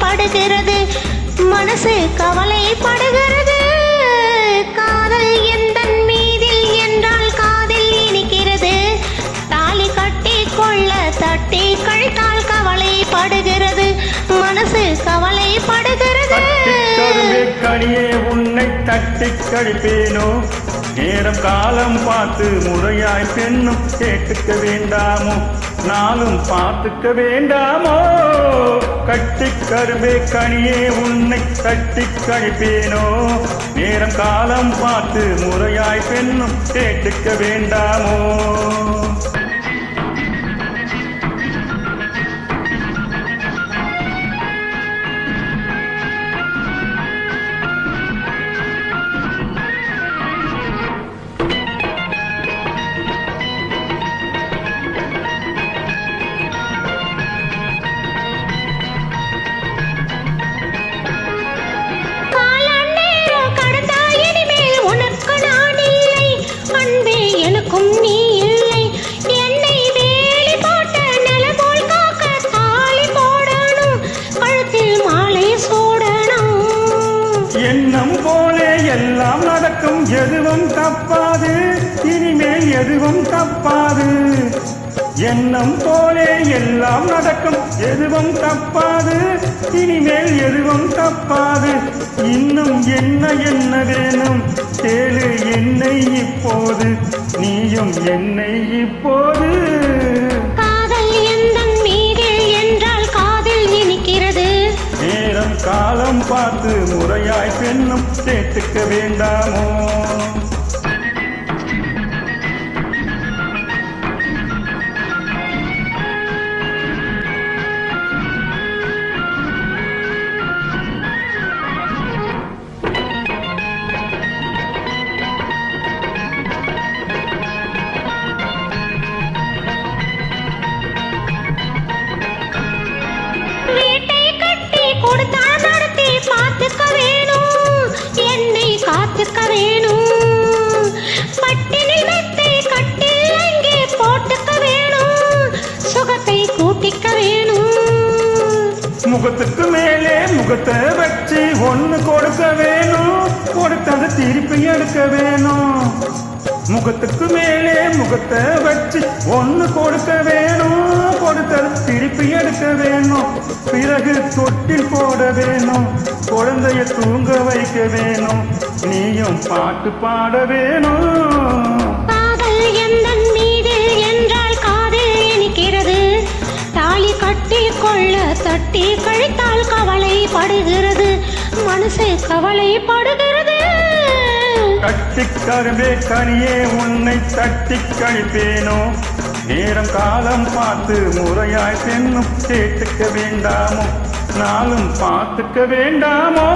கவலைப்படுகிறது, மனசு கவலைப்படுகிறது. காதல் எந்தன் மீதில் என்றால் காதில் இனிக்கிறது, தாலி கட்டி கொள்ள தட்டி கழித்தால் கவலைப்படுகிறது, மனசு கவலைப்படுகிறது. கனியே உன்னை தட்டி கழிப்பேனோ, நேரம் காலம் பார்த்து முறையாய் பெண்ணும் கேட்டுக்க வேண்டாமோ, நாளும் பார்த்துக்க வேண்டாமோ. கட்டி கரும்பே கனியே உன்னை தட்டி கழிப்பேனோ, நேரம் காலம் பார்த்து முறையாய் பெண்ணும் கேட்டுக்க வேண்டாமோ. நீ இல்லை என்னை வேலி போட்ட நிலபோல் காக்க தாலி போடணும், கழுத்தில் மாலை சூடணும். எண்ணம் போலே எல்லாம் நடக்கும், எதுவும் தப்பாது, இனிமேல் எதுவும் தப்பாது. எண்ணம் போலே எல்லாம் நடக்கும், எதுவும் தப்பாது, இனிமேல் எதுவும் தப்பாது. இன்னும் என்ன என்ன வேணும் கேளு என்னை இப்போது, நீயும் என்னை இப்போது. காதல் எந்தன் மீதில் என்றால் காதில் இனிக்கிறது, நேரம் காலம் பார்த்து முறையாய் பெண்ணும் கேட்டுக்க வேண்டாமோ. காத்துக்க வேணும், பட்டினி மெத்தை கட்டில் அங்கே போட்டுக்க வேணும், சுகத்தை கூட்டிக்க வேணும். முகத்துக்கு மேலே முகத்தை வச்சு ஒண்ணு கொடுக்க வேணும், கொடுத்தது திருப்பி எடுக்க வேணும். முகத்துக்கு மேலே முகத்தை வச்சு ஒண்ணு கொடுக்க வேணும், கொடுத்தது திருப்பி எடுக்க வேணும். பிறகு தொட்டில் போட வேணும், குழந்தைய தூங்க வைக்க வேணும், நீயும் பாட்டு பாட வேணும். காதல் எந்தன் மீதில் என்றால் காதில் இனிக்கிறது, தாலி கட்டி கொள்ள தட்டி கழித்தால் கவலைப்படுகிறது, மனசு கவலைப்படுகிறது. கட்டி கரும்பே கனியே உன்னை தட்டி கழிப்பேனோ, நேரம் காலம் பார்த்து முறையாய் பெண்ணும் கேட்டுக்க வேண்டாமோ, நாளும் பார்த்துக்க வேண்டாமோ.